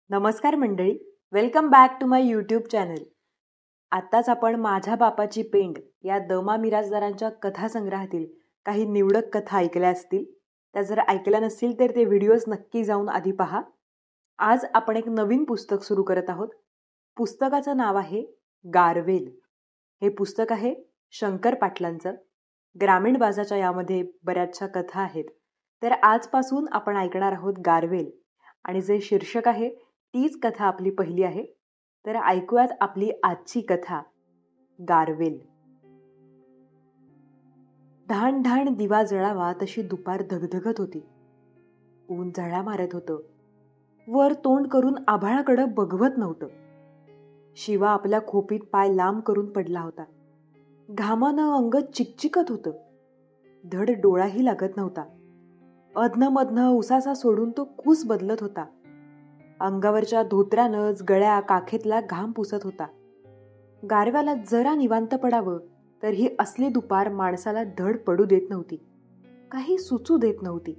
नमस्कार मंडळी, welcome back to my YouTube channel. आत्ताच आपण माझ्या बापाची पेंड या द.मा. मिरासदारांच्या कथासंग्रहातील काही निवडक कथा ऐकल्या असतील. त्या जर ऐकल्या नसतील तर ते व्हिडिओज नक्की जाऊन आधी पहा. आज आपण एक नवीन पुस्तक सुरू करत आहोत. पुस्तकाचं नाव आहे गारवेल. हे पुस्तक आहे शंकर पाटलांचं. ग्रामीण बाजाच्या यामध्ये बऱ्याचशा कथा आहेत. तर आजपासून आपण ऐकणार आहोत गारवेल आणि जे शीर्षक आहे तीच कथा आपली पहिली आहे. तर ऐकूयात आपली आजची कथा गारवेल. ढाण ढाण दिवा जळावा तशी दुपार धगधगत होती. ऊन झळा मारत होतं. वर तोंड करून आभाळाकडं बघवत नव्हतं. शिवा आपल्या खोपीत पाय लांब करून पडला होता. घामानं अंग चिकचिकत होतं. धड डोळाही लागत नव्हता. अधनमधनं उसासा सोडून तो कूस बदलत होता. अंगावरच्या धोत्रानंच गळ्या काखेतला घाम पुसत होता. गारव्याला जरा निवांत पडावं तर ही असली दुपार माणसाला धड पडू देत नव्हती. काही सुचू देत नव्हती.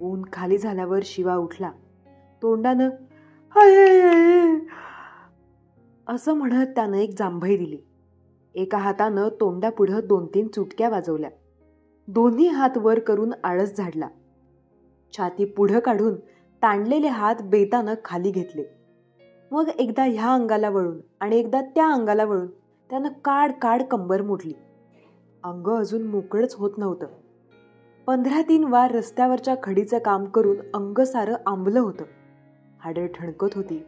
ऊन खाली झाल्यावर शिवा उठला. तोंडानं हाय असं म्हणत त्यानं एक जांभई दिली. एका हातानं तोंडापुढं 2-3 चुटक्या वाजवल्या. दोन्ही हात वर करून आळस झाडला. छाती पुढं काढून ताणलेले हात बेतानं खाली घेतले. मग एकदा ह्या अंगाला वळून आणि एकदा त्या अंगाला वळून त्यानं काड काड कंबर मोडली. अंग अजून मोकळंच होत नव्हतं. 15-3 वार रस्त्यावरच्या खडीचं काम करून अंग सारं आंबलं होतं. हाडं ठणकत होती.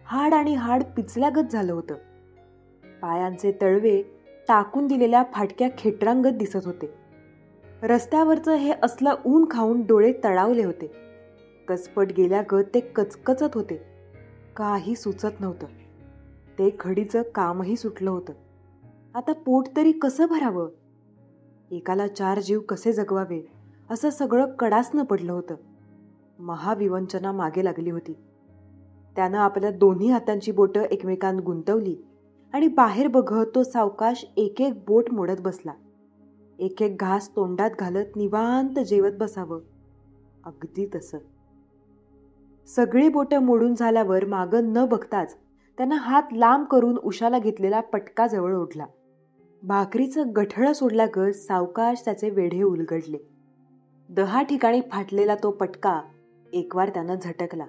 हाड आणि हाड पिचल्यागत झालं होतं. पायांचे तळवे टाकून दिलेल्या फाटक्या खेटरांगत दिसत होते. रस्त्यावरचं हे असलं ऊन खाऊन डोळे तळावले होते. कसपट गेल्यागत ते कचकचत होते. काही सुचत नव्हतं. ते खडीचं कामही सुटलं होतं. आता पोट तरी कसं भरावं? एकाला 4 जीव कसे जगवावे असं सगळं कडासनं पडलं होतं. महाविवंचना मागे लागली होती. त्यानं आपल्या दोन्ही हातांची बोटं एकमेकांत गुंतवली आणि बाहेर बघत तो सावकाश एक एक बोट मोडत बसला. एक एक घास तोंडात घालत निवांत जेवत बसावं. अगदी तसं. सगळी बोटं मोडून झाल्यावर मागं न बघताच त्यानं हात लांब करून उशाला घेतलेला पटका जवळ ओढला. भाकरीचं गठळं सोडल्यागत सावकाश त्याचे वेढे उलगडले. 10 ठिकाणी फाटलेला तो पटका एकवार त्यानं झटकला.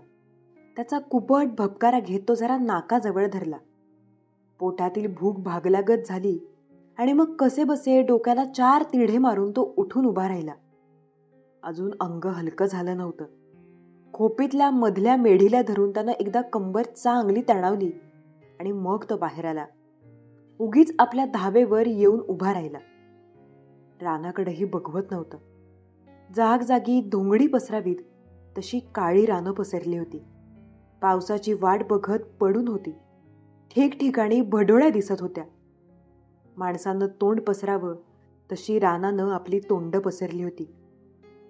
त्याचा कुबट भपकारा घेत तो जरा नाकाजवळ धरला. पोटातील भूक भागल्यागत झाली आणि मग कसे बसे डोक्याला 4 तिढे मारून तो उठून उभा राहिला. अजून अंग हलकं झालं नव्हतं. खोपीतल्या मधल्या मेढीला धरून त्यानं एकदा कंबर चांगली तणावली आणि मग तो बाहेर आला. उगीच आपल्या धावेवर येऊन उभा राहिला. रानाकडेही बघवत नव्हतं. जागजागी धोंगडी पसरावीत तशी काळी रानं पसरली होती. पावसाची वाट बघत पडून होती. ठिकठिकाणी भडोळ्या दिसत होत्या. माणसानं तोंड पसरावं तशी रानानं आपली तोंड पसरली होती.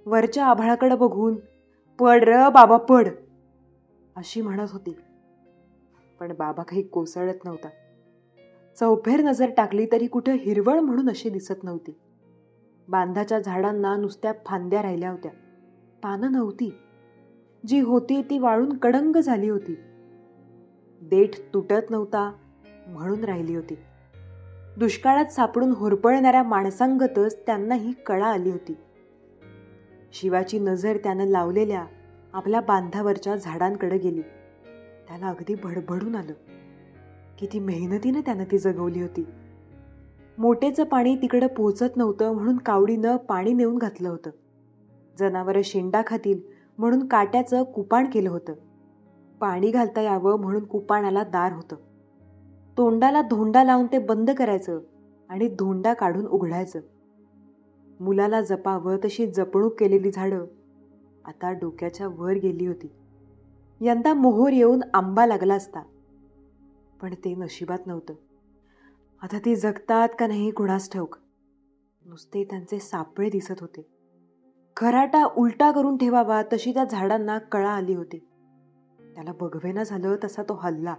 वरच्या आभाळाकडे बघून पड र बाबा पड अशी म्हणत होती. पण बाबा काही कोसळत नव्हता. चौफेर नजर टाकली तरी कुठं हिरवळ म्हणून अशी दिसत नव्हती. बांधाच्या झाडांना नुसत्या फांद्या राहिल्या होत्या. पानं नव्हती. जी होती ती वाळून कडंग झाली होती. देठ तुटत नव्हता म्हणून राहिली होती. दुष्काळात सापडून होरपळणाऱ्या माणसांगतच त्यांनाही कळा आली होती. शिवाची नजर त्यानं लावलेल्या आपल्या बांधावरच्या झाडांकडे गेली. त्याला अगदी भडभडून आलं. किती मेहनतीनं त्यानं ती जगवली होती. मोटेचं पाणी तिकडं पोहोचत नव्हतं म्हणून कावडीनं पाणी नेऊन घातलं होतं. जनावरं शेंडा खातील म्हणून काट्याचं कुपाण केलं होतं. पाणी घालता यावं म्हणून कुपाणाला दार होतं. तोंडाला धोंडा लावून ते बंद करायचं आणि धोंडा काढून उघडायचं. मुलाला जपावं तशी जपणूक केलेली झाडं आता डोक्याच्या वर गेली होती. यंदा मोहोर येऊन आंबा लागला असता. पण ते नशिबात नव्हतं. आता ती जगतात का नाही कुणास ठाऊक. नुसते त्यांचे सापळे दिसत होते. खराटा उलटा करून ठेवावा तशी त्या झाडांना कळा आली होती. त्याला बघवेना झालं तसा तो हलला.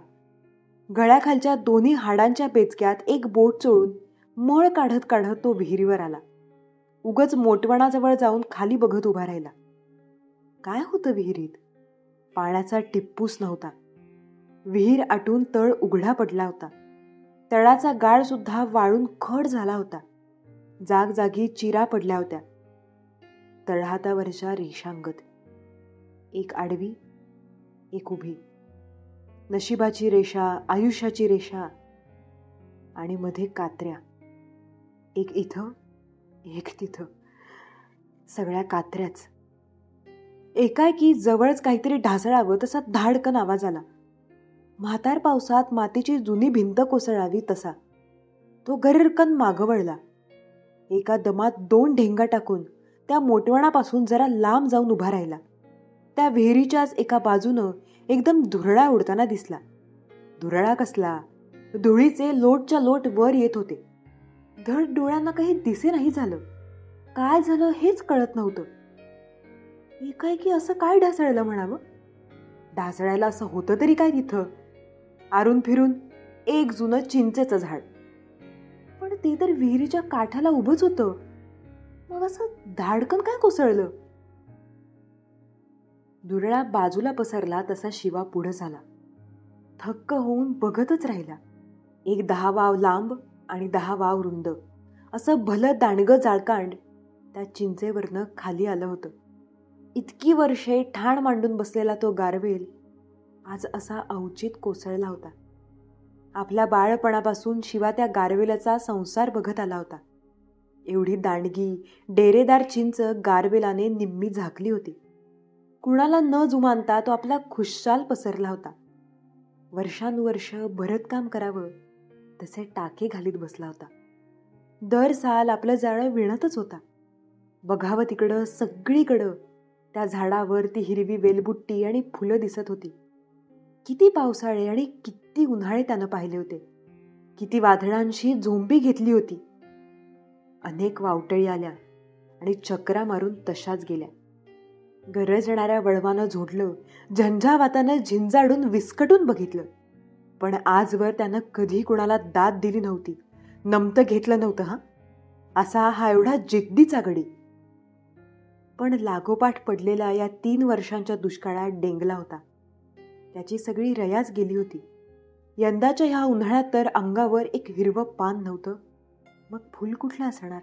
गळ्याखालच्या दोन्ही हाडांच्या पेचक्यात एक बोट चोळून मळ काढत काढत तो विहिरीवर आला. उगच मोटवणाजवळ जाऊन खाली बघत उभा राहिला. काय होतं विहिरीत? पाण्याचा टिप्पूस नव्हता. विहीर आटून तळ उघडा पडला होता. तळाचा गाळ सुद्धा वाळून खड झाला होता. जागजागी चिरा पडल्या होत्या. तळहातावरच्या रेषांगत, एक आडवी, एक उभी. नशिबाची रेषा, आयुष्याची रेषा, आणि मध्ये कात्र्या, एक इथं, एक तिथं, सगळ्या कात्र्याच. एकाएकी जवळच काहीतरी ढासळावं तसा धाडकन आवाज आला. म्हातार पावसात मातीची जुनी भिंत कोसळावी तसा. तो गर्रकन मागं वळला. एका दमात 2 ढेंगा टाकून त्या मोटवणापासून जरा लांब जाऊन उभा राहिला. त्या विहिरीच्याच एका बाजूनं एकदम धुरळा उडताना दिसला. धुरळा कसला, धुळीचे लोटच्या लोट वर येत होते. धड डोळ्यांना काही दिसे नाही झालं. काय झालं हेच कळत नव्हतं. एकाएकी असं काय ढासळलं म्हणावं. ढासळायला असं होतं तरी काय तिथं. आरून फिरून एक जुनं चिंचेचं झाड, पण ते तर विहिरीच्या काठाला उभंच होतं. मग असं धाडकन काय कोसळलं. दुरळा बाजूला पसरला तसा शिवा पुढं झाला. थक्क होऊन बघतच राहिला. एक 10 वाव लांब आणि 10 वाव रुंद असं भलं दांडगं जाळकांड त्या चिंचेवरनं खाली आलं होतं. इतकी वर्षे ठाण मांडून बसलेला तो गारवेल आज असा अवचित कोसळला होता. आपल्या बाळपणापासून शिवा त्या गारवेलाचा संसार बघत आला होता. एवढी दांडगी डेरेदार चिंच गारवेलाने निम्मी झाकली होती. कुणाला न जुमानता तो आपला खुशाल पसरला होता. वर्षानुवर्ष भरतकाम करावं तसे टाके घालीत बसला होता. दर साल आपलं जाळं विणतच होता. बघावं तिकडं सगळीकडं त्या झाडावर ती हिरवी वेलबुट्टी आणि फुलं दिसत होती. किती पावसाळे आणि किती उन्हाळे त्यानं पाहिले होते. किती वादळांशी झोंबी घेतली होती. अनेक वावटळी आल्या आणि चक्रा मारून तशाच गेल्या. गरजणाऱ्या वळवानं झोडलं, झंझावातानं झिंजाडून विस्कटून बघितलं, पण आजवर त्यानं कधी कुणाला दाद दिली नव्हती. नमतं घेतलं नव्हतं. असा हा एवढा जिद्दीचा गडी. पण लागोपाठ पडलेला या 3 वर्षांच्या दुष्काळात डेंगला होता. त्याची सगळी रयाच गेली होती. यंदाच्या ह्या उन्हाळ्यात तर अंगावर एक हिरवं पान नव्हतं. मग फुल कुठलं असणार.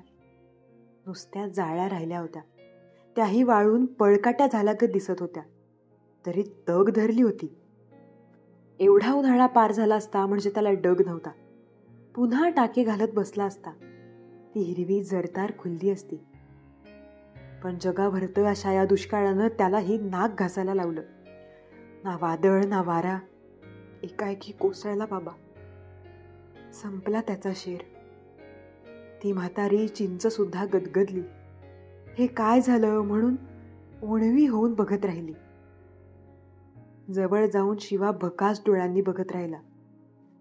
नुसत्या जाळ्या राहिल्या होत्या. त्याही वाळून पळकाट्या झाल्यागत दिसत होत्या. तरी तग धरली होती. एवढा उन्हाळा पार झाला असता म्हणजे त्याला डग नव्हता. पुन्हा टाके घालत बसला असता. ती हिरवी जरतार खुलली असती. पण जगाभरतं अशा या दुष्काळानं त्यालाही नाक घासायला लावलं. ना वादळ ना वारा, एकाएकी कोसळला बाबा. संपला त्याचा शेर. ती म्हातारी चिंच सुद्धा गदगदली. हे काय झालं म्हणून ओणवी होऊन बघत राहिली. जवळ जाऊन शिवा भकास डोळ्यांनी बघत राहिला.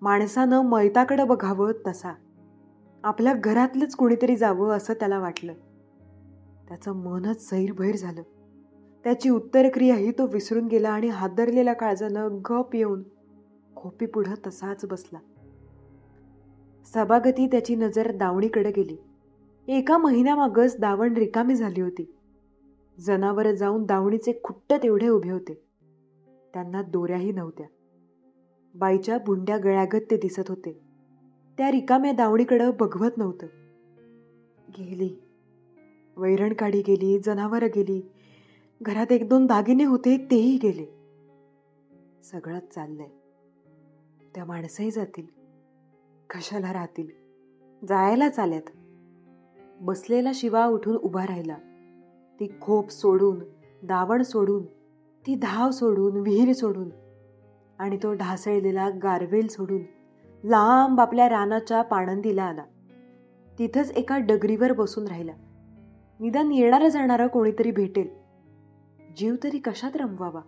माणसानं मैताकडं बघावं तसा. आपल्या घरातलंच कोणीतरी जावं असं त्याला वाटलं. त्याचं मनच सैरभैर झालं. त्याची उत्तरक्रियाही तो विसरून गेला आणि हादरलेल्या काळजानं गप येऊन खोपी पुढं तसाच बसला. सभागती त्याची नजर दावणीकडे गेली. एका महिन्यामागच दावण रिकामी झाली होती. जनावरं जाऊन दावणीचे खुट्ट तेवढे उभे होते. त्यांना दोऱ्याही नव्हत्या. बाईच्या बुंड्या गळ्यागत ते दिसत होते. त्या रिकाम्या दावणीकडं बघवत नव्हतं. गेली. वैरणकाडी गेली, जनावरं गेली, घरात 1-2 दागिने होते तेही गेले. सगळंच चाललंय. त्या माणसंही जातील. कशाला राहतील. जायलाच आल्यात. बसलेला शिवा उठून उभा राहिला. ती खोप सोडून, दावण सोडून, ती धाव सोडून, विहीर सोडून आणि तो ढासळलेला गारवेल सोडून लांब आपल्या रानाच्या पाणंदीला आला. तिथंच एका डगरीवर बसून राहिला. निदान येणारं जाणारं कोणीतरी भेटेल. जीव तरी कशात रमवावा.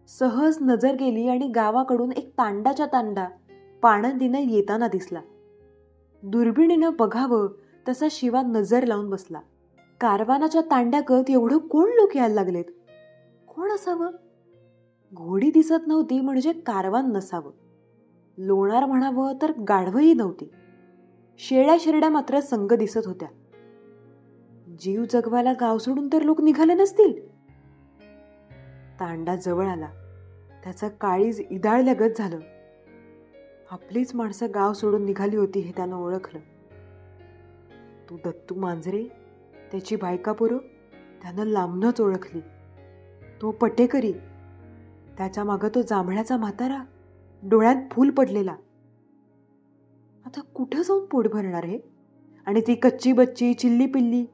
सहज नजर गेली आणि गावाकडून एक तांडाच्या तांडा पाणंदीनं येताना दिसला. दुर्बिणीनं बघावं तसा शिवा नजर लावून बसला. कारवानाच्या तांड्यागत एवढं कोण लोक यायला लागलेत. कोण असावं. घोडी दिसत नव्हती म्हणजे कारवान नसावं. लोणार म्हणावं तर गाढवही नव्हती. शेळ्या शिरड्या मात्र संग दिसत होत्या. जीव जगवायला गाव सोडून तर लोक निघाले नसतील. तांडा जवळ आला. त्याचं काळीज इदाळल्यागत झालं. आपलीच माणसं गाव सोडून निघाली होती हे त्यानं ओळखलं. तू दत्तू मांजरे, त्याची बायका पोरं त्यानं लांबनच ओळखली. तो पटेकरी, त्याच्या मागं तो जांभळ्याचा म्हातारा, डोळ्यात फूल पडलेला. आता कुठं जाऊन पोट भरणार हे? आणि ती कच्ची बच्ची चिल्ली पिल्ली,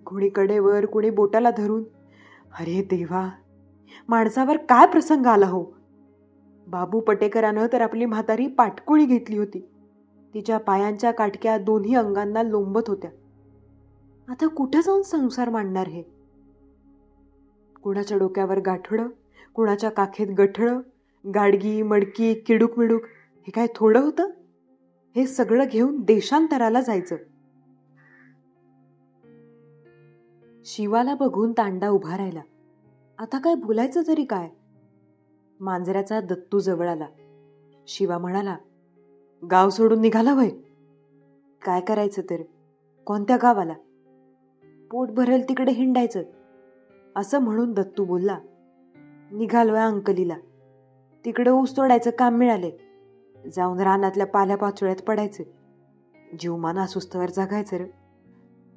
कुणी कडेवर कुणी बोटाला धरून. अरे देवा, माणसावर काय प्रसंग आला हो. बाबू पटेकरानं तर आपली म्हातारी पाटकुळी घेतली होती. तिच्या पायांच्या काटक्या दोन्ही अंगांना लोंबत होत्या. आता कुठं जाऊन संसार मांडणार हे? कुणाच्या डोक्यावर गाठोडं, कुणाच्या काखेत गठळं, गाडगी मडकी किडूक मिडूक, हे काय थोडं होतं? हे सगळं घेऊन देशांतराला जायचं. शिवाला बघून तांडा उभा राहिला. आता काय बोलायचं तरी काय? मांजऱ्याचा दत्तू जवळ आला. शिवा म्हणाला, गाव सोडून निघाला वय? काय करायचं तर? कोणत्या गावाला? पोट भरेल तिकडे हिंडायचं. असं म्हणून दत्तू बोलला, निघालोय अंकलीला. तिकडे ऊस तोडायचं काम मिळाले. जाऊन रानातल्या पाल्या पाचोळ्यात पडायचं. जीवमान असुस्तवर जगायचं रे.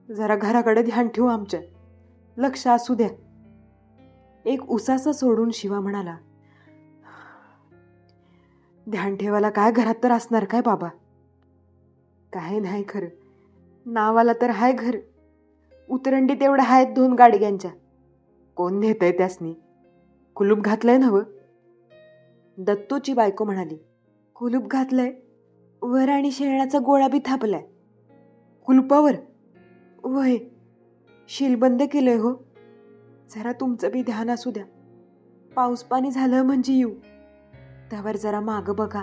जरा घराकडे ध्यान ठेवू, आमच्या लक्ष असू द्या. एक उसासा सोडून शिवा म्हणाला, ध्यान ठेवायला काय घरात तर असणार काय बाबा? काय नाही खरं, नावाला तर हाय घर. उतरंडी तेवढ्या आहेत 2 गाडग्यांच्या. कोण नेतय त्यासनी? कुलूप घातलंय नव? दत्तूची बायको म्हणाली, कुलूप घातलंय, वर आणि शेणाचा गोळा बी थापलाय. कुलुपावर? वय, शील बंद केलंय हो. जरा तुमचं बी ध्यान असू द्या. पाऊस पाणी झालं म्हणजे येऊ. त्यावर जरा मागं बघा.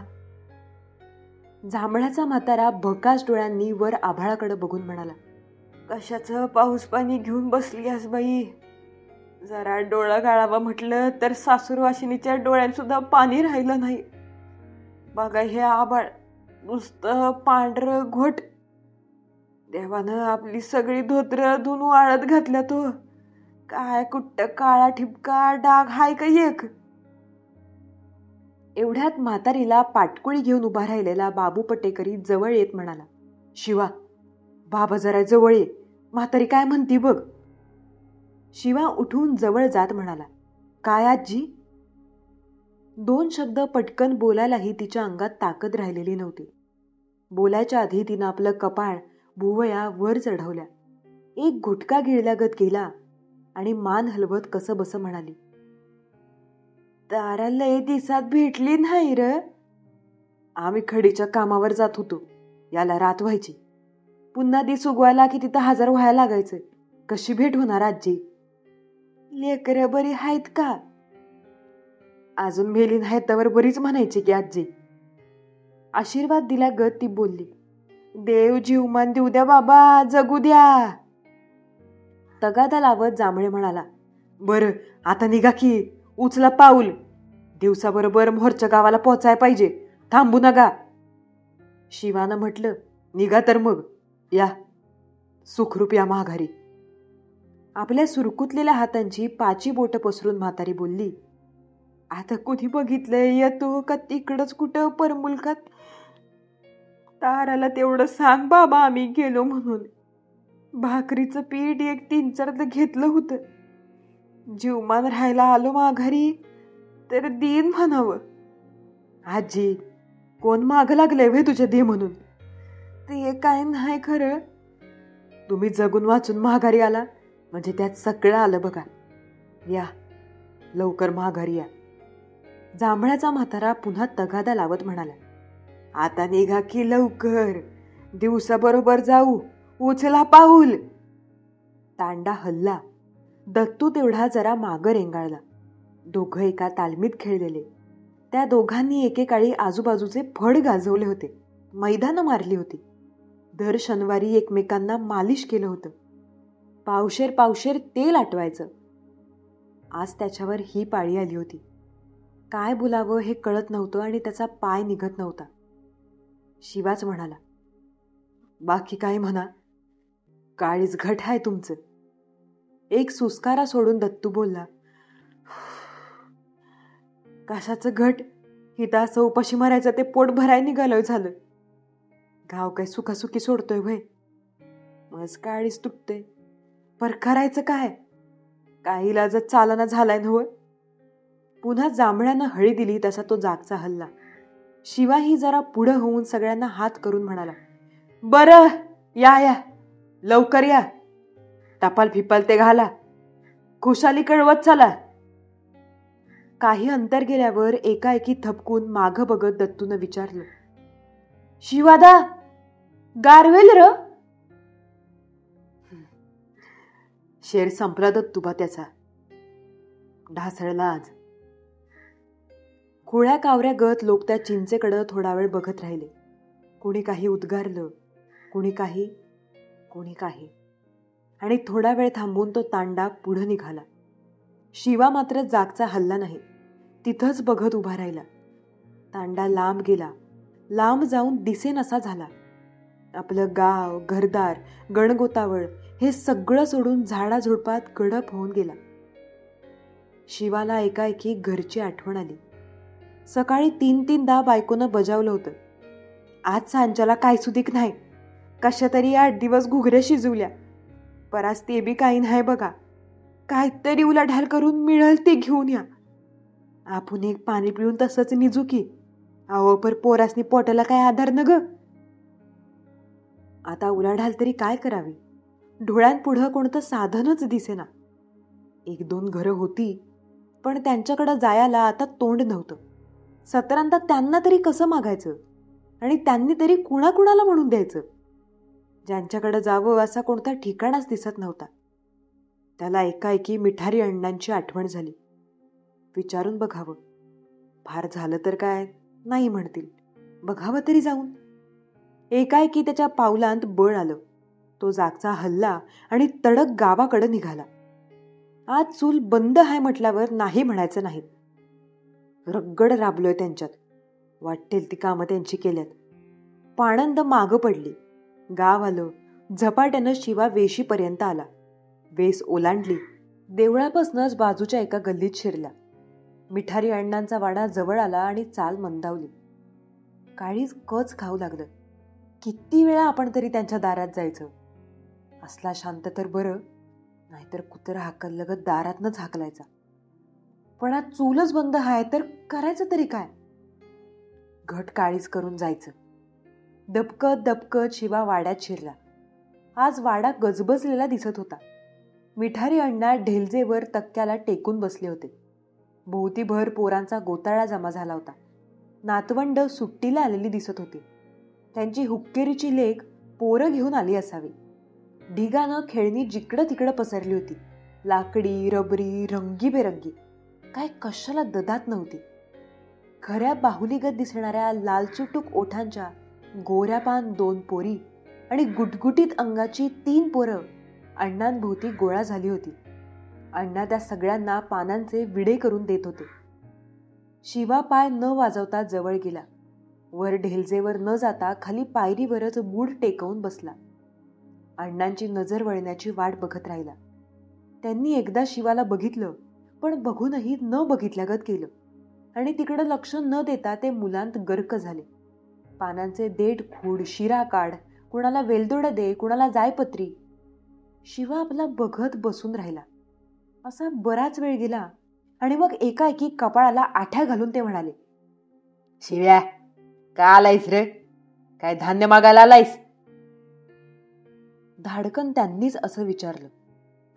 जांभळाचा म्हातारा भकास डोळ्यांनी वर आभाळाकडे बघून म्हणाला, कशाचं पाऊस पाणी घेऊन बसली आज बाई. जरा डोळा गाळावा म्हटलं तर सासूरवाशिनीच्या डोळ्यात सुद्धा पाणी राहिलं नाही. बघा हे आभाळ, नुसतं पांढरं घोट. देवानं आपली सगळी धोत्र धुवून वाळत घातल्या. तो काय कुठं काळा ठिपका डाग हाय का एक? एवढ्यात म्हातारीला पाटकुळी घेऊन उभा राहिलेला बाबू पटेकरी जवळ येत म्हणाला, शिवा, बाबा जरा जवळ ये, म्हातारी काय म्हणती बघ. शिवा उठून जवळ जात म्हणाला, काय आजी? 2 शब्द पटकन बोलायलाही तिच्या अंगात ताकद राहिलेली नव्हती. बोलायच्या आधी तिनं आपलं कपाळ भुवया वर चढवल्या, एक घुटका गिळल्यागत केला आणि मान हलवत कसं बसं म्हणाली, तारा लय दिसात भेटली नाही र. आम्ही खडीच्या कामावर जात होतो. याला रात व्हायची. पुन्हा दिस उगवायला की तिथं हजर व्हायला लागायचं. कशी भेट होणार आजी? लेकरं बरी आहेत का? अजून मेली नाहीत त्यावर बरीच म्हणायची की आजी. आशीर्वाद दिला गत ती बोलली, देव जीवमान देऊ द्या बाबा, जगू द्या. तगादा लावत जांभळे म्हणाला, बरं आता निघा की, उचला पाऊल. दिवसाबरोबर मोहरच्या गावाला पोचाय पाहिजे, थांबू नका. शिवानं म्हटलं, निघा तर मग, या सुखरूप या माघारी. आपल्या सुरकुतलेल्या हातांची 5 बोटं पसरून म्हातारी बोलली, आता कुणी बघितलंय येतो का तिकडच कुठं परमुलकात? ताराला तेवढं सांग बाबा आम्ही गेलो म्हणून. भाकरीचं पीठ 1-3-4 घेतलं होतं. जीवमान राहायला आलो माघारी तर दिन म्हणावं. आजी, कोण माग लागलंय वे तुझ्या दे म्हणून? ते काय नाही खरं. तुम्ही जगून वाचून माघारी आला म्हणजे त्यात सगळं आलं बघा. या लवकर माघारी या. जांभळाचा म्हातारा पुन्हा तगादा लावत म्हणाला, आता निघा की लवकर, दिवसाबरोबर जाऊ, उचला पाऊल. तांडा हल्ला. दत्तू तेवढा जरा मागं रेंगाळला. दोघं एका तालमीत खेळलेले. त्या दोघांनी एकेकाळी आजूबाजूचे फड गाजवले होते, मैदानं मारली होती. दर शनिवारी एकमेकांना मालिश केलं होतं. पावशेर पावशेर तेल आटवायचं. आज त्याच्यावर ही पाळी आली होती. काय बोलावं हे कळत नव्हतं आणि त्याचा पाय निघत नव्हता. शिवाच म्हणाला, बाकी काय म्हणा, काळीच घट आहे तुमचं. एक सुस्कारा सोडून दत्तू बोलला, कशाचं घट, हिता असं उपाशी मारायचं ते पोट भराय निघालं झालं. गाव काय सुखासुखी सोडतोय भय. मज काळीच तुटते. पर करायचं काय? काही इलाजच चालना झालाय नव्ह. पुन्हा जांभळ्यानं हळी दिली तसा तो जागचा हल्ला. शिवाही जरा पुढं होऊन सगळ्यांना हात करून म्हणाला, बरं या या, लवकर या. टपाल फिपाल ते घाला. खुशाली कळवत चला. काही अंतर गेल्यावर एकाएकी थपकून माग बघत दत्तून विचारलं, शिवादा गारवेल र? शेर संपला दत्तूबा त्याचा. ढासळला आज. खोळ्या कावऱ्या गत लोक त्या चिंचेकडं थोडा वेळ बघत राहिले. कोणी काही उद्गारलं, कोणी काही, कोणी काही. आणि थोडा वेळ थांबून तो तांडा पुढं निघाला. शिवा मात्र जागचा हल्ला नाही. तिथंच बघत उभा राहिला. तांडा लांब गेला. लांब जाऊन दिसेनासा झाला. आपलं गाव, घरदार, गणगोतावळ हे सगळं सोडून झाडाझुडपात गडप होऊन गेला. शिवाला एकाएकी घरची आठवण आली. सकाळी 3-3दा बायकोनं बजावलं होतं, आज सांच्याला काय सुधीक नाही. कशा तरी 8 दिवस घुगऱ्या शिजवल्या. परास ते बी काही नाही बघा. काहीतरी उलाढाल करून मिळल ते घेऊन या. आपण एक पाणी पिऊन तसंच निजू की. अहो पर पोरासनी पोटाला काय आधार न ग. आता उलाढाल तरी काय करावी. डोळ्यांपुढं कोणतं साधनच दिसेना. 1-2 घरं होती, पण त्यांच्याकडं जायला आता तोंड नव्हतं. सतरांदा त्यांना तरी कसं मागायचं आणि त्यांनी तरी कुणाकुणाला म्हणून द्यायचं. ज्यांच्याकडे जावं असा कोणता ठिकाणच दिसत नव्हता. त्याला एकाएकी मिठारी अण्णांची आठवण झाली. विचारून बघावं. फार झालं तर काय नाही म्हणतील, बघावं तरी जाऊन. एकाएकी त्याच्या पावलांत बळ आलं. तो जागचा हल्ला आणि तडक गावाकडे निघाला. आज चूल बंद आहे म्हटल्यावर नाही म्हणायचं नाहीत. रगड राबलोय त्यांच्यात. वाटेल ती कामं त्यांची केल्यात. पाणंद मागं पडली. गाव आलं. झपाट्यानं शिवा वेशीपर्यंत आला. वेस ओलांडली. देवळापासूनच बाजूच्या एका गल्लीत शिरला. मिठारी अण्णांचा वाडा जवळ आला आणि चाल मंदावली. काळीच कच खाऊ लागलं. किती वेळा आपण तरी त्यांच्या दारात जायचं. असला शांत तर बरं, नाहीतर कुत्र हाकललगत दारातनच हाकलायचा. पण आज चूलच बंद आहे तर करायचं तरी काय. घट काळीच करून जायचं. दबकत दबकत शिवा वाड्यात शिरला. आज वाडा गजबजलेला दिसत होता. मिठारी अण्णा ढेलजेवर तक्क्याला टेकून बसले होते. भोवतीभर पोरांचा गोताळा जमा झाला होता. नातवंड सुट्टीला आलेली दिसत होती. त्यांची हुक्केरीची लेक पोरं घेऊन आली असावी. ढिगानं खेळणी जिकडं तिकडं पसरली होती. लाकडी, रबरी, रंगीबेरंगी. काय कशाला ददात नव्हती. खऱ्या बाहुलीगत दिसणाऱ्या लालचुटूक ओठांच्या गोऱ्यापान 2 पोरी आणि गुटगुटीत अंगाची 3 पोरं अण्णांभोवती गोळा झाली होती. अण्णा त्या सगळ्यांना पानांचे विडे करून देत होते. शिवा पाय न वाजवता जवळ गेला. वर ढेलजेवर न जाता खाली पायरीवरच मूठ टेकवून बसला. अण्णांची नजर वळण्याची वाट बघत राहिला. त्यांनी एकदा शिवाला बघितलं, पण बघूनही न बघितल्यागत केलं आणि तिकडं लक्ष न देता ते मुलांत गर्क झाले. पानांचे देठ खूड, शिरा काढ, कुणाला वेलदोडं दे, कुणाला जायपत्री. शिवा आपला बघत बसून राहिला. असा बराच वेळ गेला आणि मग एकाएकी कपाळाला आठ्या घालून ते म्हणाले, शिव्या का आलायस रे? काय धान्य मागायला आलायस? धाडकन त्यांनीच असं विचारलं.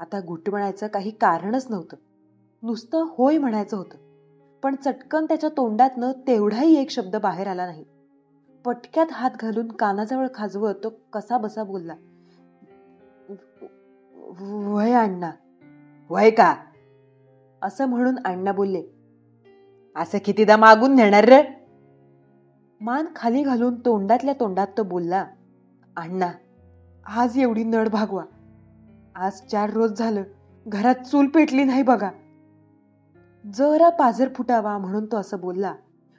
आता घुटमळायचं काही कारणच नव्हतं. नुसतं होय म्हणायचं होतं. पण चटकन त्याच्या तोंडातनं तेवढाही एक शब्द बाहेर आला नाही. पटक्यात हात घालून कानाजवळ खाजवत तो कसा बसा बोलला, वय अण्णा. वय का? असं म्हणून अण्णा बोलले, असं कितीदा मागून नेणार रे? मान खाली घालून तोंडातल्या तोंडात तो बोलला, अण्णा आज एवढी नड भागवा. आज 4 रोज झालं घरात चूल पेटली नाही बघा. जरा पाझर फुटावा म्हणून तो असं बोलला,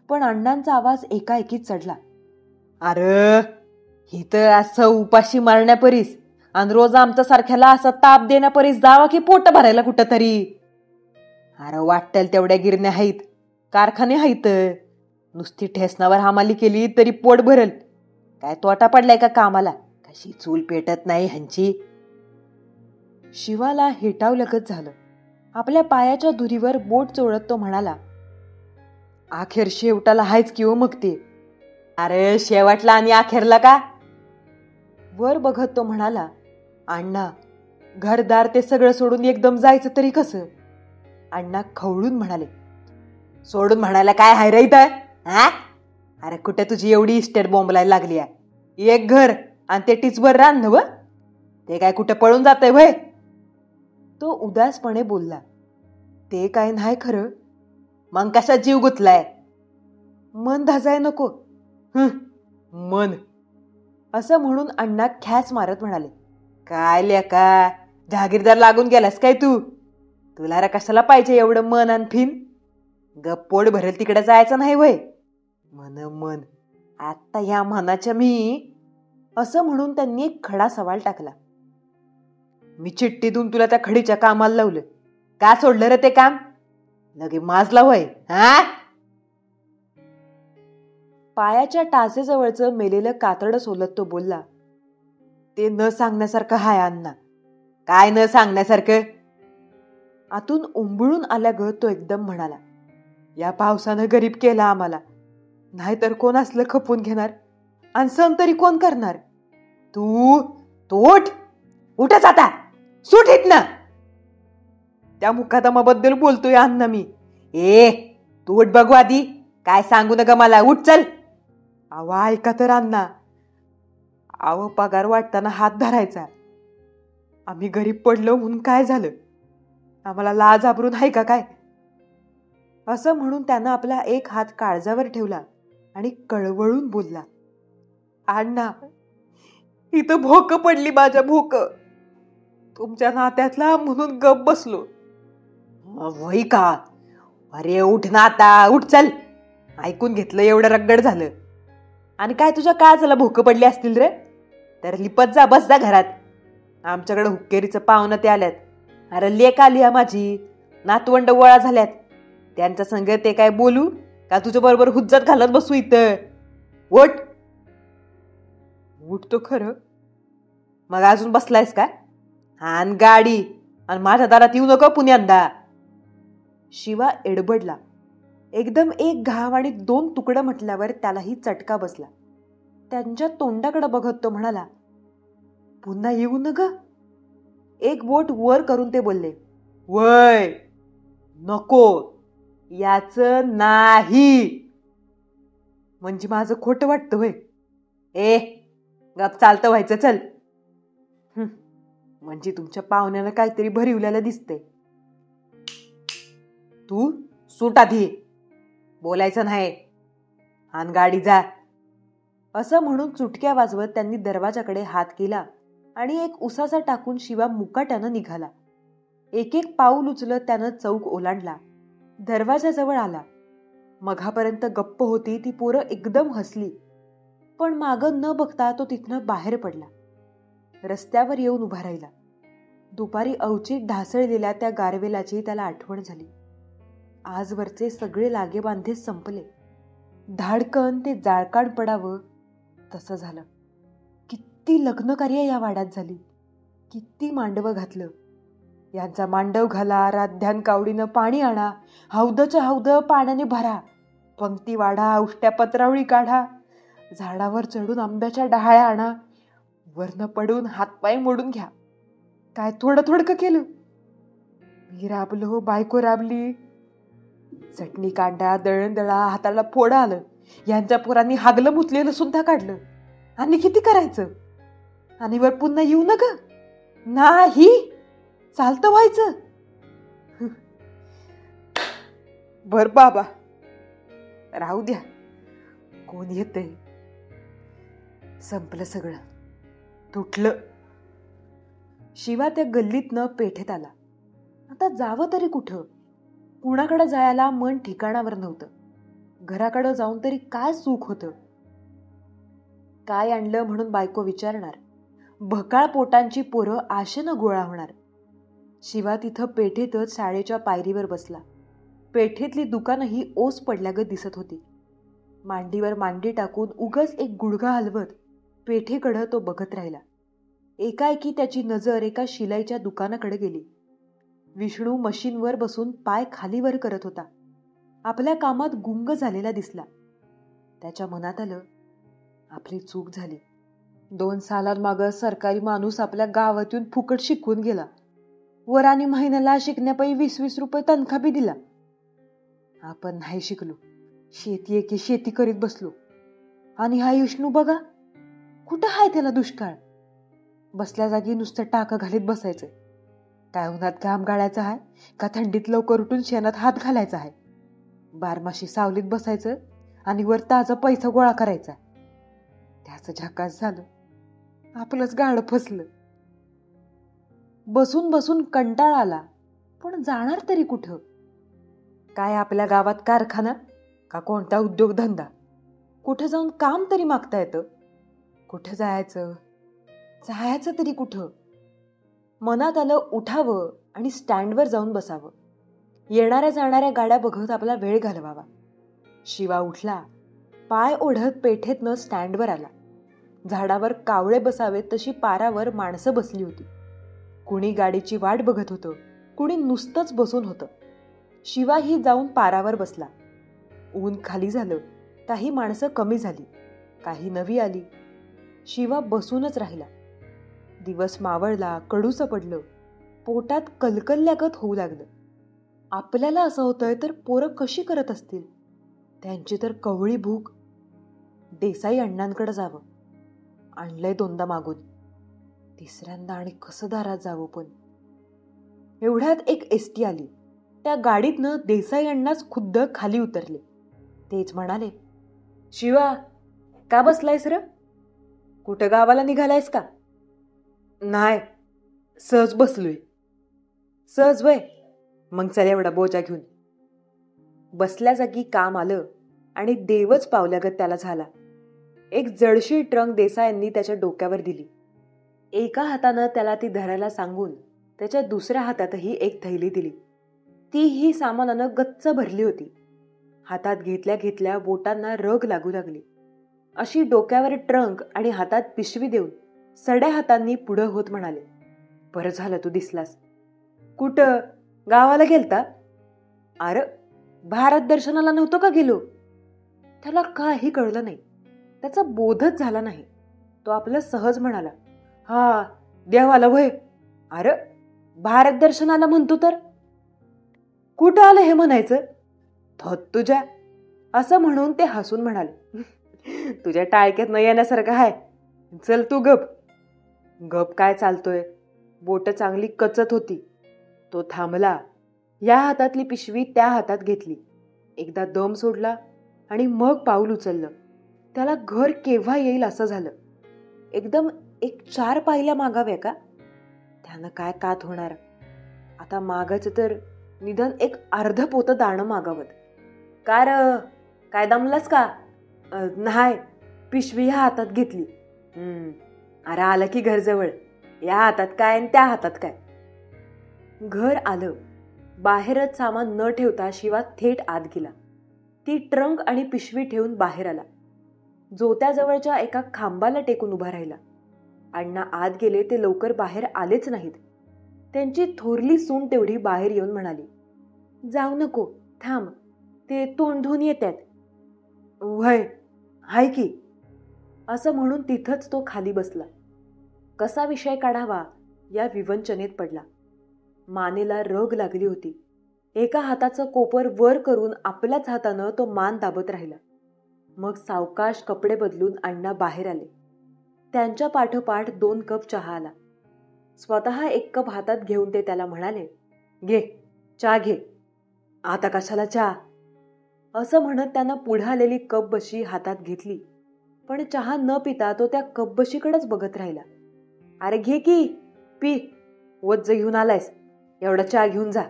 पण अण्णांचा आवाज एकाएकीच चढला, अरे ही तर असं उपाशी मारण्यापरीस आणि रोज आमच्या सारख्याला असं ताप देण्यापरीस जावा की पोट भरायला कुठं तरी. अरे वाटेल तेवढ्या गिरण्या आहेत. कारखाने आहेत. नुसती ठेसनावर हमाली केली तरी पोट भरल. काय तोटा पडलाय का कामाला? कशी चूल पेटत नाही ह्यांची. शिवाला हेटावलगत झालं. आपल्या पायाच्या धुरीवर बोट चोळत तो म्हणाला, अखेर शेवटाला हायच की हो मग ते. अरे शेवटला आणि अखेरला का? वर बघत तो म्हणाला, अण्णा घरदार ते सगळं सोडून एकदम जायचं तरी कसं? अण्णा खवळून म्हणाले, सोडून म्हणायला काय हाय रे इथं? हा? अरे कुठे तुझी एवढी इस्टेट बोंबलायला लागली आहे? एक घर आणि ते टीचभर रान नव, ते काय कुठे पळून जातंय भय? तो उदासपणे बोलला, ते काय नाही खरं. मग कशा जीव गुतलाय? मन धाजाय नको. मन असं म्हणून अण्णा ख्यास मारत म्हणाले, काय लेका जहागीरदार लागून गेलास काय तू? तुला रा कशाला पाहिजे एवढं मन आणि फिन? गप पोट भरेल तिकडे जायचं नाही वय. मन आता ह्या मनाच्या मी. असं म्हणून त्यांनी एक खडा सवाल टाकला. मी चिठ्ठी देऊन तुला त्या खडीच्या कामाला लावलं, का सोडलं रे ते काम? लगे माजला वय. हा? पायाच्या टाचेजवळचं मेलेलं कातडं सोलत तो बोलला, ते न सांगण्यासारखं हाय अण्णा. काय न सांगण्यासारखं? आतून उंबळून आल्यागत तो एकदम म्हणाला, या पावसानं गरीब केला आम्हाला. नाहीतर कोण असलं खपून घेणार आणि सण तरी कोण करणार? तू उठच आता, सुट हित ना. त्या मुकादमाबद्दल बोलतोय अण्णा मी. तू उठ बघू आधी, काय सांगू नका मला. उठ चल. अहो ऐका तर अण्णा. अहो पगार वाटताना हात धरायचा. आम्ही गरीब पडलो म्हणून काय झालं? आम्हाला लाज आबरून आहे का काय? असं म्हणून त्यानं आपला एक हात काळजावर ठेवला आणि कळवळून बोलला, अण्णा इथं भोक पडली माझ्या भोक. तुमच्या नात्यातला म्हणून गप बसलो. वही का? अरे उठ ना आता, उठ चल. ऐकून घेतलं एवढं रगड झालं. आणि काय तुझ्या काळजाला भोक पडली असतील रे? तर लिपत जा, बस जा घरात. आमच्याकडे हुक्केरीचं पाहुणं ते आल्यात. अरे लेक आली माझी, नातवंड गोळा झाल्यात. त्यांच्या संग ते काय बोलू का तुझ्या बरोबर हुज्जत घालत बसू इथं? उठ तो खरं. मग अजून बसलायस का? हान गाडी आणि माझ्या दारात येऊ नको पुण्यांदा. शिवा एडबडला. एकदम एक घाव आणि दोन तुकडं म्हटल्यावर त्यालाही चटका बसला. त्यांच्या तोंडाकडे बघत तो म्हणाला, पुन्हा येऊ नका. एक बोट वर करून ते बोलले, वय नको याच नाही. म्हणजे माझं खोटं वाटतं होय? गप चालतं व्हायचं चल. म्हणजे तुमच्या पाहुण्याला काहीतरी भरिवल्याला दिसतंय. तू सूट आधी, बोलायचं नाही. हान गाडी जा. असं म्हणून चुटक्या वाजवत त्यांनी दरवाजाकडे हात केला आणि एक उसाचा टाकून शिवा मुकाट्यानं निघाला. एक एक पाऊल उचलत त्यानं चौक ओलांडला. दरवाजाजवळ आला. मघापर्यंत गप्प होती ती पोरं एकदम हसली. पण मागं न बघता तो तिथनं बाहेर पडला. रस्त्यावर येऊन उभा राहिला. दुपारी अवचित ढासळलेल्या त्या गारवेलाची त्याला आठवण झाली. आजवरचे सगळे लागेबांधे संपले. धाडकन ते जाळकाण पडावं तसं झालं. किती लग्नकार्य या वाड्यात झाली. किती मांडवं घातलं. यांचा मांडव घाला, राध्यान कावडीनं पाणी आणा, हौदच्या हौद पाण्याने भरा, पंक्ती वाढा, उष्ट्या पत्रावळी काढा, झाडावर चढून आंब्याच्या डहाळ्या आणा, वरनं पडून हातपाय मोडून घ्या. काय थोडं थोडकं केलं? मी राबलो, बायको राबली. चटणी कांडा, दळण दळा, हाताला फोडं आलं. यांच्या पोरांनी हागलं मुतलेलं सुद्धा काढलं. आणि किती करायचं? आणि वर पुन्हा येऊ नका. नाही चालतं व्हायचं. बर बाबा राहू द्या. कोण येतंय? संपलं सगळं, तुटलं. शिवा त्या गल्लीतनं पेठेत आला. आता जावं तरी कुठं? कुणाकडे जायला मन ठिकाणावर नव्हतं. घराकडं जाऊन तरी काय सुख होतं? काय आणलं म्हणून बायको विचारणार. भकाळ पोटांची पोरं आशेनं गोळा होणार. शिवा तिथं पेठेतच शाळेच्या पायरीवर बसला. पेठेतली दुकानंही ओस पडल्यागत दिसत होती. मांडीवर मांडी टाकून उगच एक गुडघा हलवत पेठेकडं तो बघत राहिला. एकाएकी त्याची नजर एका शिलाईच्या दुकानाकडे गेली. विष्णू मशीनवर बसून पाय खालीवर करत होता. आपल्या कामात गुंग झालेला दिसला. त्याच्या मनात आलं, आपली चूक झाली. 2 सालांमागं सरकारी माणूस आपल्या गावात येऊन फुकट शिकवून गेला. वर आणि महिन्याला शिकण्यापायी 20-20 रुपये तनखा बी दिला. आपण नाही शिकलो, शेती एके शेती करीत बसलो. आणि हा विष्णू बघा, कुठं हाय त्याला दुष्काळ. बसल्या जागी नुसतं टाकं घालीत बसायचं. काय उन्हात घाम गाळायचा आहे का थंडीत लवकर उठून शेणात हात घालायचा आहे. बारमाशी सावलीत बसायचं आणि वर ताजा पैसा गोळा करायचा. त्याचं झकास झालं, आपलंच गाडं फसलं. बसून बसून कंटाळा आला, पण जाणार तरी कुठं. काय आपल्या गावात कारखाना का कोणता उद्योगधंदा? कुठं जाऊन काम तरी मागता येतं. कुठं जायचं तरी कुठं. मनात आलं उठावं आणि स्टँडवर जाऊन बसावं. येणाऱ्या जाणाऱ्या गाड्या बघत आपला वेळ घालवावा. शिवा उठला, पाय ओढत पेठेतनं स्टँडवर आला. झाडावर कावळे बसावेत तशी पारावर माणसं बसली होती. कुणी गाडीची वाट बघत होतं, कुणी नुसतंच बसून होतं. शिवाही जाऊन पारावर बसला. ऊन खाली झालं, काही माणसं कमी झाली, काही नवी आली. शिवा बसूनच राहिला. दिवस मावळला, कडूचं पडलं, पोटात कलकलल्यागत होऊ लागलं. आपल्याला असं होतंय तर पोरं कशी करत असतील. त्यांची तर कवळी भूक. देसाई अण्णांकडे जावं. आणलंय 2दा मागून. तिसऱ्यांदा आणि कसं दारात जावं पण. एवढ्यात एक एसटी आली. त्या गाडीतनं देसाई अण्णाच खुद्द खाली उतरले. तेच म्हणाले, शिवा का बसलायस र? कुठं गावाला निघालायस का? नाही, सहज बसलोय. सहज वय, मग चल एवढा बोजा घेऊन. बसल्या जागी काम आलं आणि देवच पावल्यागत त्याला झाला. एक जडशी ट्रंक देसायांनी त्याच्या डोक्यावर दिली. एका हातानं त्याला ती धरायला सांगून त्याच्या दुसऱ्या हातातही एक थैली दिली. तीही सामानानं गच्च भरली होती. हातात घेतल्या घेतल्या बोटांना रग लागू लागली. अशी डोक्यावर ट्रंक आणि हातात पिशवी देऊन सड्या हातांनी पुढं होत म्हणाले, बरं झालं तू दिसलास. कुठं गावाला गेलता? अरे भारत दर्शनाला नव्हतं का गेलो? त्याला काही कळलं नाही. त्याचा बोधच झाला नाही. तो आपलं सहज म्हणाला, हा देवाला वय. अरे भारत दर्शनाला म्हणतो तर कुठं आलं हे म्हणायचं? थोत तुझ्या, असं म्हणून ते हसून म्हणाले, तुझ्या टाळक्यात न येण्यासारखं आहे. चल तू गप. गप काय चालतोय. बोट चांगली कचत होती. तो थांबला. या हातातली पिशवी त्या हातात घेतली. एकदा दम सोडला आणि मग पाऊल उचललं. त्याला घर केव्हा येईल असं झालं. एकदम एक 4 पायल्या मागाव्या का? त्यानं काय कात होणार. आता मागायचं तर निदान एक अर्ध पोतं दाणं मागावत. काय दमलास का? नाही, पिशवी ह्या हातात घेतली. अरे आलं की घर जवळ. या हातात काय आणि त्या हातात काय. घर आलं. बाहेरच सामान न ठेवता शिवा थेट आत गेला. ती ट्रंक आणि पिशवी ठेवून बाहेर आला. जोत्याजवळच्या एका खांबाला टेकून उभा राहिला. अण्णा आत गेले ते लवकर बाहेर आलेच नाहीत. त्यांची थोरली सून तेवढी बाहेर येऊन म्हणाली, जाऊ नको, थांब, ते तोंड धुवून येतात. वय हाय की, असं म्हणून तिथंच तो खाली बसला. कसा विषय काढावा या विवंचनेत पडला. मानेला रग लागली होती. एका हाताचं कोपर वर करून आपल्याच हातानं तो मान दाबत राहिला. मग सावकाश कपडे बदलून अण्णा बाहेर आले. त्यांच्या पाठोपाठ 2 कप चहा आला. स्वतः 1 कप हातात घेऊन ते त्याला म्हणाले, घे चहा घे. आता कशाला चहा? असं म्हणत त्यानं पुढे आलेली कपबशी हातात घेतली. पण चहा न पिता तो त्या कपबशीकडेच बघत राहिला. अरे घे की, पी. वज्ज घेऊन आलायस, एवढा चहा घेऊन जा,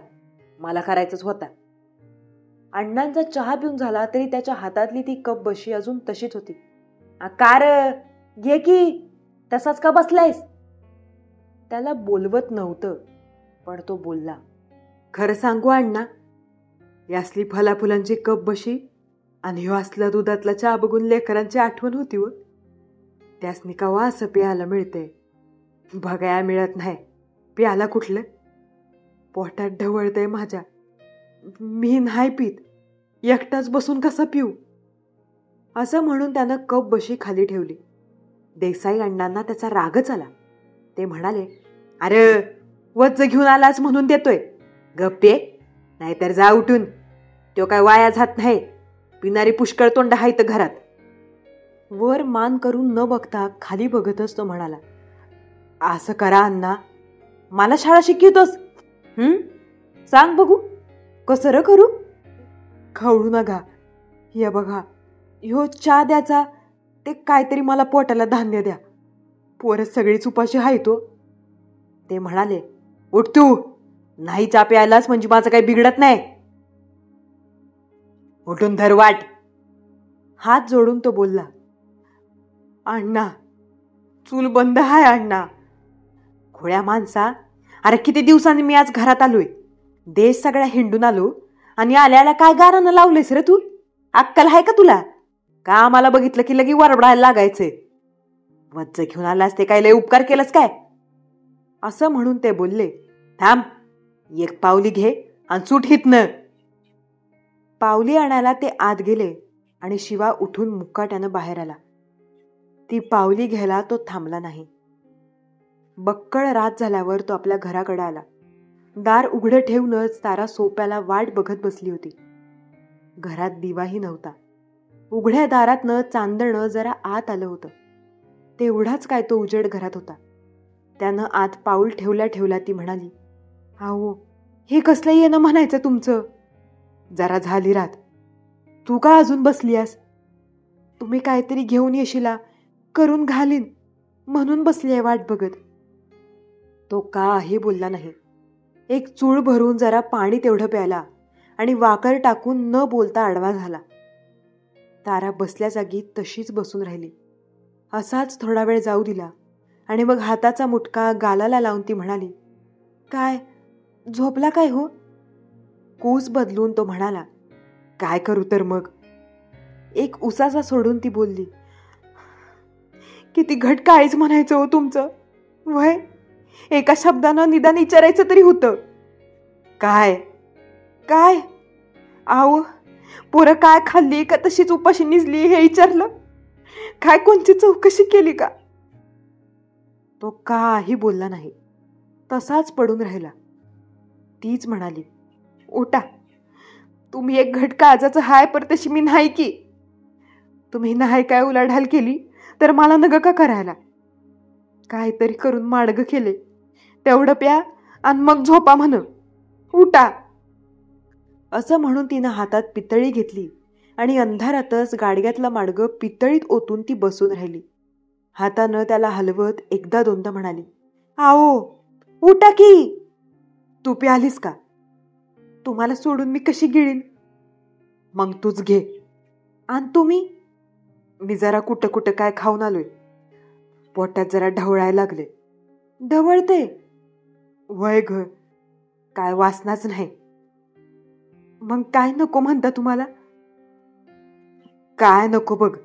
मला करायचंच होता. अण्णांचा चहा पिऊन झाला तरी त्याच्या हातातली ती कपबशी अजून तशीच होती. कार घे की, तसाच का बसलायस? त्याला बोलवत नव्हतं, पण तो बोलला, खरं सांगू अण्णा, यासली फलाफुलांची कप बशी आणि ह्यो असला दुधातला चहा बघून लेकरांची आठवण होती व त्यासनी कवा असं प्यायला मिळतंय. बघाया मिळत नाही. प्याला कुठलं? पोटात ढवळतंय माझ्या. मी नाही पीत. एकटाच बसून कसा पिऊ? असं म्हणून त्यानं कप बशी खाली ठेवली. देसाई अण्णांना त्याचा रागच आला. ते म्हणाले, अरे वज्ज घेऊन आलाच म्हणून देतोय. गप्पे, नाहीतर जा उठून. तो काय वाया जात नाही. पिणारी पुष्कळ तोंड आहेत घरात. वर मान करून न बघता खाली बघतच तो म्हणाला, असं करा अण्णा. मला शाळा शिकवतोस? सांग बघू कसं र करू? खवळू नका. हे बघा, ह्यो चहा द्याचा ते काहीतरी मला पोटाला धान्य द्या. पोरं सगळीच उपाशी आहे तो. ते म्हणाले, उठ तू. नाही चहा प्यायलाच म्हणजे माझं काही बिघडत नाही. उठून धर वाट. हात जोडून तो बोलला, अण्णा चूल बंद आहे अण्णा. खोळ्या माणसा, अरे किती दिवसांनी मी आज घरात आलोय. देश सगळ्या हिंडून आलो आणि आल्याला काय गारानं लावलेस रे तू? अक्कल आहे का तुला? का आम्हाला बघितलं की लगी वरबडायला लागायचंय? वज्ज घेऊन आलास ते काय लय उपकार केलंस काय? असं म्हणून ते बोलले, थांब, एक पावली घे आणि सुट हितनं. पावली आणायला ते आत गेले आणि शिवा उठून मुक्काट्यानं बाहेर आला. ती पावली घ्यायला तो थांबला नाही. बक्कळ रात झाल्यावर तो आपल्या घराकडे आला. दार उघडं ठेवूनच तारा सोप्याला वाट बघत बसली होती. घरात दिवाही नव्हता. उघड्या दारातनं चांदणं जरा आत आलं होतं. तेवढाच काय तो उजेड घरात होता. त्यानं आत पाऊल ठेवल्या ठेवल्या ती म्हणाली, अहो हे कसलं येणं म्हणायचं तुमचं? जरा झाली रात. तू का अजून बसलीयास? तुम्ही काहीतरी घेऊन येशीला, करून घालीन म्हणून बसली आहे वाट बघत. तो काही बोलला नाही. एक चूळ भरून जरा पाणी तेवढं प्यायला आणि वाकर टाकून न बोलता आडवा झाला. तारा बसल्या जागी तशीच बसून राहिली. असाच थोडा वेळ जाऊ दिला आणि मग हाताचा मुटका गालाला लावून ती म्हणाली, काय झोपला काय हो? कूस बदलून तो म्हणाला, काय करू तर मग? एक उसाचा सोडून ती बोलली, किती घट काळीच म्हणायचं हो तुमचं. वय एका शब्दानं निदान विचारायचं तरी होतं. काय काय आहो, पोरं काय खाल्ली का तशीच उपाशी निजली हे विचारलं? काय कोणची चौकशी केली का? तो काही बोलला नाही. तसाच पडून राहिला. तीच म्हणाली, उठा. तुम्ही एक घट काळजाचं हाय पर तशी मी नाही की. तुम्ही नाही काय उलाढाल केली तर मला नग का करायला? काहीतरी करून माडगं केले. तेवढं प्या आणि मग झोपा म्हण. उठा. असं म्हणून तिनं हातात पितळी घेतली आणि अंधारातच गाडग्यातलं माडगं पितळीत ओतून ती बसून राहिली. हातानं त्याला हलवत एकदा दोनदा म्हणाली, आओ उठा की. तू प्यालीस का? तुम्हाला सोडून मी कशी गिळीन? मग तूच घे. आणि तुम्ही? मी जरा कुठं कुठं काय खाऊन आलोय. पोटात जरा ढवळायला लागले. ढवळते? वय ग, काय वासनाच नाही. मग काय नको म्हणता तुम्हाला? काय नको बघ,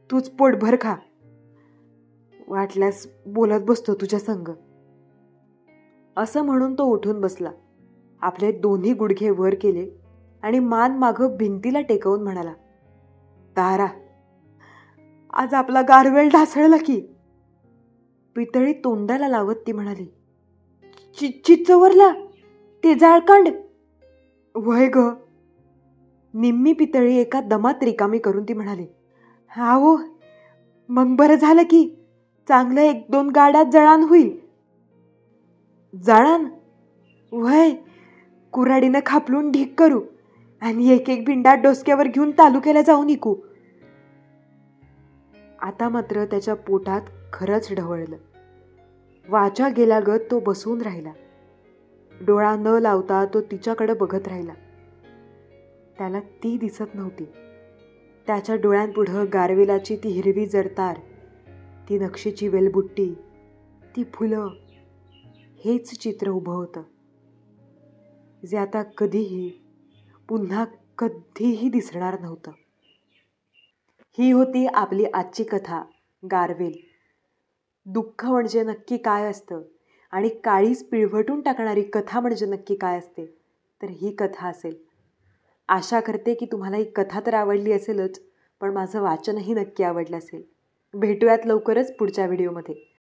तूच पोटभर खा. वाटल्यास बोलत बसतो तुझ्या संग. असं म्हणून तो उठून बसला. आपले दोन्ही गुडघे वर केले आणि मान मागं भिंतीला टेकवून म्हणाला, तारा आज आपला गारवेल ढासळला की. पितळी तोंडाला लावत ती म्हणाली, चिच्चवरला ते जाळकांड. वय ग. निम्मी पितळी एका दमात रिकामी करून ती म्हणाली, हो मग बरं झालं की. चांगलं एक दोन गाड्यात जळान होईल. जळान? वय, कुऱ्हाडीनं खापलून ढीक करू आणि एक एक बिंडा डोसक्यावर घेऊन तालुक्याला जाऊन इकू. आता मात्र त्याच्या पोटात खरंच ढवळलं. वाचा गेल्यागत तो बसून राहिला. डोळा न लावता तो तिच्याकडे बघत राहिला. त्याला ती दिसत नव्हती. त्याच्या डोळ्यांपुढं गारवेलाची ती हिरवी जरतार, ती नक्षीची वेलबुट्टी, ती फुलं, हेच चित्र उभं होतं, जे आता कधीही पुन्हा कधीही दिसणार नव्हतं. ही होती आपली आजची कथा, गारवेल. दुःख म्हणजे नक्की काय असतं आणि काळीज पिळवटून टाकणारी कथा म्हणजे नक्की काय असते, तर ही कथा असेल. आशा करते की तुम्हाला ही कथा तर आवडली असेलच, पण माझं वाचनही नक्की आवडलं असेल. भेटूयात लवकरच पुढच्या व्हिडिओमध्ये.